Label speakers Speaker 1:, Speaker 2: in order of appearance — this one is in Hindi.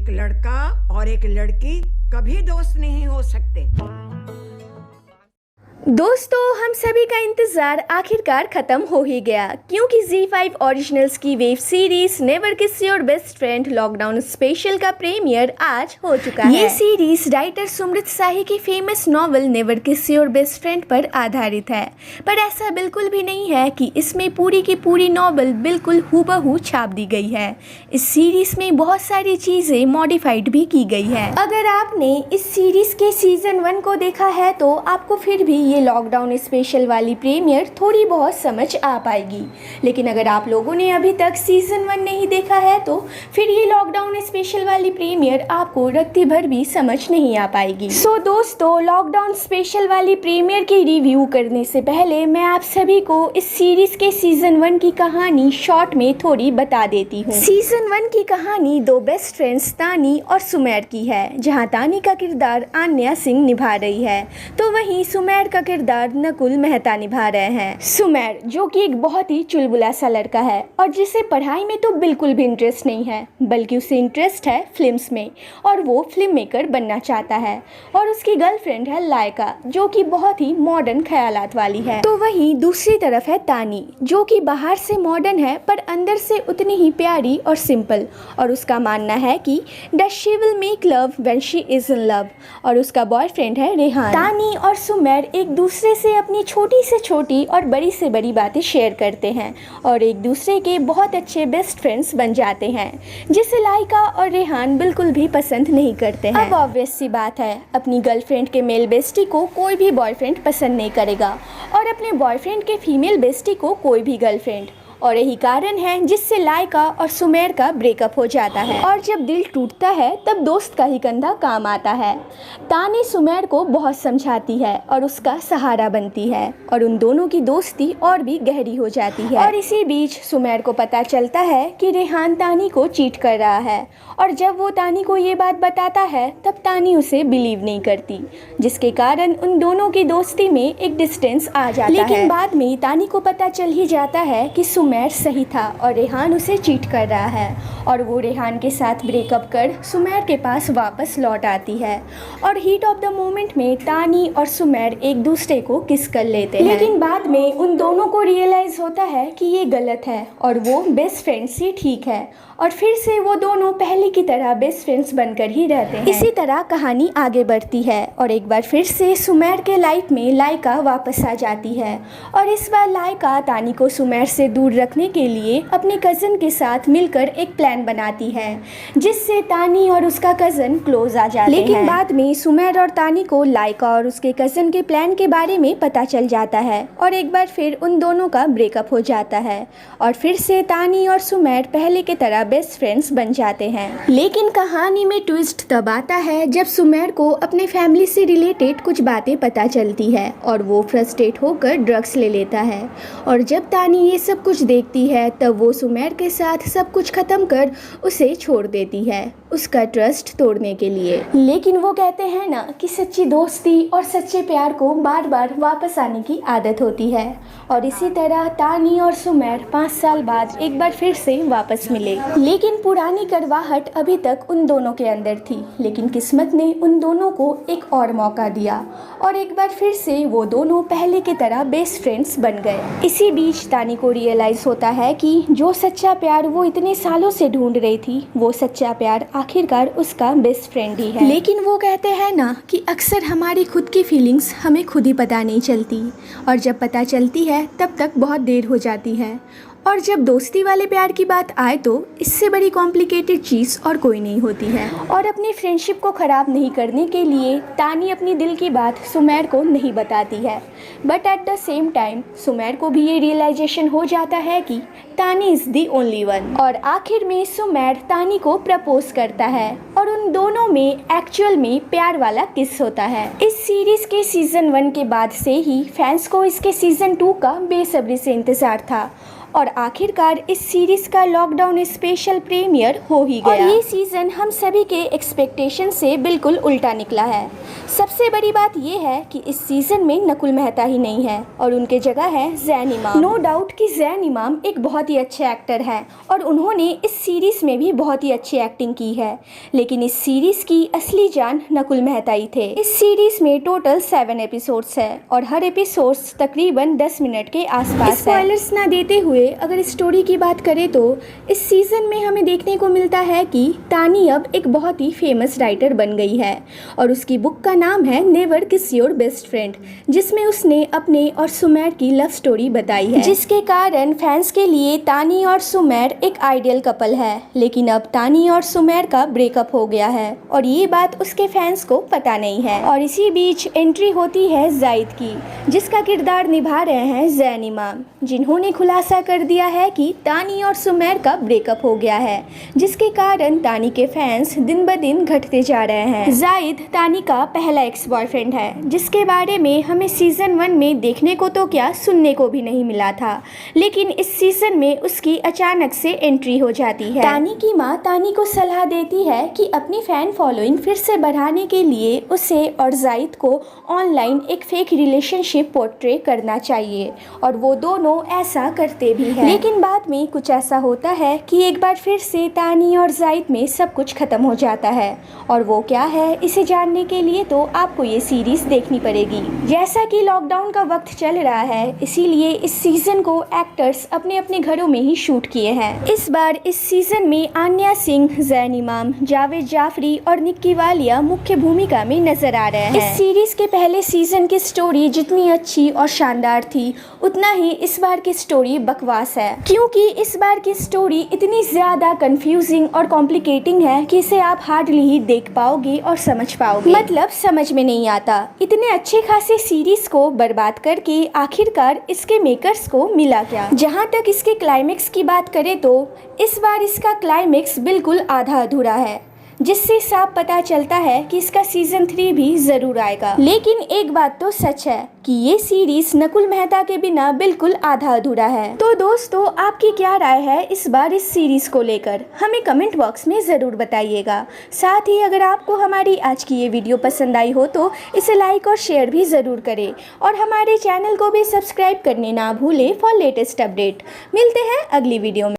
Speaker 1: एक लड़का और एक लड़की कभी दोस्त नहीं हो सकते।
Speaker 2: दोस्तों, हम सभी का इंतज़ार आखिरकार ख़त्म हो ही गया, क्योंकि ZEE5 ओरिजिनल्स की वेब सीरीज़ नेवर किस your best friend lockdown special का प्रीमियर आज हो चुका है। ये सीरीज़ राइटर सुमृत शाही की फेमस नॉवल नेवर किस योर बेस्ट फ्रेंड पर आधारित है, पर ऐसा बिल्कुल भी नहीं है कि इसमें पूरी की पूरी नॉवल बिल्कुल हूबहू छाप दी गई है। इस सीरीज़ में बहुत सारी चीज़ें मॉडिफाइड भी की गई है। अगर आपने इस सीरीज़ के सीज़न 1 को देखा है तो आपको फिर भी ये लॉकडाउन स्पेशल वाली प्रीमियर थोड़ी बहुत समझ आ पाएगी, लेकिन अगर आप लोगों ने अभी तक सीज़न 1 नहीं देखा है तो फिर ये लॉकडाउन स्पेशल वाली प्रीमियर आपको रत्ती भर भी समझ नहीं आ पाएगी। सो दोस्तों, लॉकडाउन स्पेशल वाली प्रीमियर की रिव्यू करने से पहले मैं आप सभी को इस सीरीज के सीज़न 1 की कहानी शॉर्ट में थोड़ी बता देती हूँ। सीज़न 1 की कहानी दो बेस्ट फ्रेंड्स तानी और सुमेर की है, जहाँ तानी का किरदार आन्या सिंह निभा रही है तो वहीं सुमेर का किरदार नकुल मेहता निभा रहे हैं। सुमेर जो कि एक बहुत ही चुलबुला सा लड़का है और जिसे पढ़ाई में तो बिल्कुल भी इंटरेस्ट नहीं है, बल्कि उसे इंटरेस्ट है फिल्म्स में और वो फिल्म मेकर बनना चाहता है। और उसकी गर्लफ्रेंड है लायका, जो कि बहुत ही मॉडर्न ख्यालात वाली है। तो वहीं दूसरी तरफ है तानी, जो कि बाहर से मॉडर्न है पर अंदर से उतनी ही प्यारी और सिंपल, और उसका मानना है कि that she will make love when she is in love. और उसका बॉयफ्रेंड है रेहान। तानी और सुमेर एक दूसरे से अपनी छोटी से छोटी और बड़ी से बड़ी बातें शेयर करते हैं और एक दूसरे के बहुत अच्छे बेस्ट फ्रेंड्स बन जाते हैं, जिसे लाइका और रेहान बिल्कुल भी पसंद नहीं करते हैं। अब ऑब्वियस सी बात है, अपनी गर्लफ्रेंड के मेल बेस्टी को कोई भी बॉयफ्रेंड पसंद नहीं करेगा और अपने बॉयफ्रेंड के फीमेल बेस्टी को कोई भी गर्लफ्रेंड, और यही कारण है जिससे लाइका और सुमेर का ब्रेकअप हो जाता है। और जब दिल टूटता है तब दोस्त का ही कंधा काम आता है। तानी सुमेर को बहुत समझाती है और उसका सहारा बनती है और उन दोनों की दोस्ती और भी गहरी हो जाती है। और इसी बीच सुमेर को पता चलता है कि रेहान तानी को चीट कर रहा है, और जब वो तानी को ये बात बताता है तब तानी उसे बिलीव नहीं करती, जिसके कारण उन दोनों की दोस्ती में एक डिस्टेंस आ जाता है। लेकिन बाद में तानी को पता चल ही जाता है कि सुमेर सही था और रेहान उसे चीट कर रहा है, और वो रेहान के साथ ब्रेकअप कर सुमेर के पास वापस लौट आती है। और हीट ऑफ द मोमेंट में तानी और सुमेर एक दूसरे को किस कर लेते हैं। लेकिन बाद में उन दोनों को रियलाइज होता है कि ये गलत है और वो बेस्ट फ्रेंड्स ही ठीक है, और फिर से वो दोनों पहले की तरह बेस्ट फ्रेंड्स बनकर ही रहते हैं। इसी तरह कहानी आगे बढ़ती है और एक बार फिर से सुमेर के लाइफ में लाइका वापस आ जाती है, और इस बार लाइका तानी को सुमेर से दूर रखने के लिए अपने कज़न के साथ मिलकर एक प्लान बनाती है, जिससे तानी और उसका कज़न क्लोज आ जाते हैं। लेकिन बाद में सुमेर और तानी को लाइका और उसके कज़न के प्लान के बारे में पता चल जाता है और एक बार फिर उन दोनों का ब्रेकअप हो जाता है, और फिर से तानी और सुमेर पहले की तरह बेस्ट फ्रेंड्स बन जाते हैं। लेकिन कहानी में ट्विस्ट तब आता है जब सुमेर को अपने फैमिली से रिलेटेड कुछ बातें पता चलती है और वो फ्रस्ट्रेट होकर ड्रग्स ले लेता है, और जब तानी ये सब कुछ देखती है तब वो सुमेर के साथ सब कुछ खत्म कर उसे छोड़ देती है, उसका ट्रस्ट तोड़ने के लिए। लेकिन वो कहते हैं ना कि सच्ची दोस्ती और सच्चे प्यार को बार बार वापस आने की आदत होती है, और इसी तरह तानी और सुमेर 5 साल बाद एक बार फिर से वापस मिले। लेकिन पुरानी कड़वाहट अभी तक उन दोनों के अंदर थी, लेकिन किस्मत ने उन दोनों को एक और मौका दिया और एक बार फिर से वो दोनों पहले की तरह बेस्ट फ्रेंड्स बन गए। इसी बीच तानी को रियलाइज होता है कि जो सच्चा प्यार वो इतने सालों से ढूंढ रही थी, वो सच्चा प्यार आखिरकार उसका बेस्ट फ्रेंड ही है। लेकिन वो कहते हैं ना कि अक्सर हमारी खुद की फीलिंग्स हमें खुद ही पता नहीं चलती, और जब पता चलती है तब तक बहुत देर हो जाती है। और जब दोस्ती वाले प्यार की बात आए तो इससे बड़ी कॉम्प्लिकेटेड चीज़ और कोई नहीं होती है। और अपनी फ्रेंडशिप को ख़राब नहीं करने के लिए तानी अपनी दिल की बात सुमेर को नहीं बताती है, but at the same time Sumer को भी ये रियलाइजेशन हो जाता है कि तानी इज़ दी ओनली वन। और आखिर में सुमेर तानी को प्रपोज करता है और उन दोनों में एक्चुअल में प्यार वाला किस होता है। इस सीरीज़ के सीज़न 1 के बाद से ही फैंस को इसके सीज़न 2 का बेसब्री से इंतज़ार था, और आखिरकार इस सीरीज का लॉकडाउन स्पेशल प्रीमियर हो ही गया। और ये सीजन हम सभी के एक्सपेक्टेशन से बिल्कुल उल्टा निकला है। सबसे बड़ी बात ये है कि इस सीजन में नकुल मेहता ही नहीं है और उनके जगह है ज़ैन इमाम। नो डाउट कि ज़ैन इमाम एक बहुत ही अच्छे एक्टर हैं और उन्होंने इस सीरीज में भी बहुत ही अच्छी एक्टिंग की है, लेकिन इस सीरीज की असली जान नकुल मेहता ही थे। इस सीरीज में टोटल 7 एपिसोड्स है और हर एपिसोड्स तकरीबन 10 मिनट के आसपास है। स्पॉयलर्स ना देते हुए अगर स्टोरी की बात करें तो इस सीजन में हमें देखने को मिलता है कि तानी अब एक बहुत ही फेमस राइटर बन गई है और उसकी बुक का नाम है नेवर किस योर बेस्ट फ्रेंड, जिसमें उसने अपने और सुमेर की लव स्टोरी बताई है, जिसके कारण फैंस के लिए तानी और सुमेर एक आइडियल कपल है। लेकिन अब तानी और सुमेर का ब्रेकअप हो गया है और ये बात उसके फैंस को पता नहीं है। और इसी बीच एंट्री होती है जाहिद की, जिसका किरदार निभा रहे हैं ज़ैन इमाम, जिन्होंने खुलासा कर दिया है कि तानी और सुमेर का ब्रेकअप हो गया है, जिसके कारण तानी के फैंस दिन ब दिन घटते जा रहे हैं। जाहिद तानी का पहला एक्स बॉयफ्रेंड है, जिसके बारे में हमें सीजन 1 में देखने को तो क्या सुनने को भी नहीं मिला था, लेकिन इस सीजन में उसकी अचानक से एंट्री हो जाती है। तानी की माँ तानी को सलाह देती है कि अपनी फैन फॉलोइंग फिर से बढ़ाने के लिए उसे और जाहिद को ऑनलाइन एक फेक रिलेशनशिप पोर्ट्रे करना चाहिए और वो दोनों ऐसा करते भी हैं। लेकिन बाद में कुछ ऐसा होता है कि एक बार फिर से तानी और जाहिद में सब कुछ खत्म हो जाता है और वो क्या है इसे जानने के लिए तो आपको ये सीरीज देखनी पड़ेगी। जैसा कि लॉकडाउन का वक्त चल रहा है, इसीलिए इस सीजन को एक्टर्स अपने अपने घरों में ही शूट किए हैं। इस बार इस सीजन में आन्या सिंह, ज़ैन इमाम, जावेद जाफरी और निक्की वालिया मुख्य भूमिका में नजर आ रहे हैं। इस सीरीज के पहले सीजन की स्टोरी जितनी अच्छी और शानदार थी, उतना ही इस बार की स्टोरी बकवास है, क्योंकि इस बार की स्टोरी इतनी ज्यादा कंफ्यूजिंग और कॉम्प्लिकेटिंग है कि इसे आप हार्डली ही देख पाओगे और समझ पाओगे। मतलब समझ में नहीं आता। इतने अच्छे खासे सीरीज को बर्बाद करके आखिरकार इसके मेकर्स को मिला क्या। जहाँ तक इसके क्लाइमेक्स की बात करें तो इस बार इसका क्लाइमेक्स बिल्कुल आधा अधूरा है, जिससे साफ पता चलता है कि इसका सीजन 3 भी जरूर आएगा। लेकिन एक बात तो सच है कि ये सीरीज नकुल मेहता के बिना बिल्कुल आधा अधूरा है। तो दोस्तों, आपकी क्या राय है इस बार इस सीरीज को लेकर, हमें कमेंट बॉक्स में ज़रूर बताइएगा। साथ ही अगर आपको हमारी आज की ये वीडियो पसंद आई हो तो इसे लाइक और शेयर भी ज़रूर करें और हमारे चैनल को भी सब्सक्राइब करने ना भूलें फॉर लेटेस्ट अपडेट। मिलते हैं अगली वीडियो में।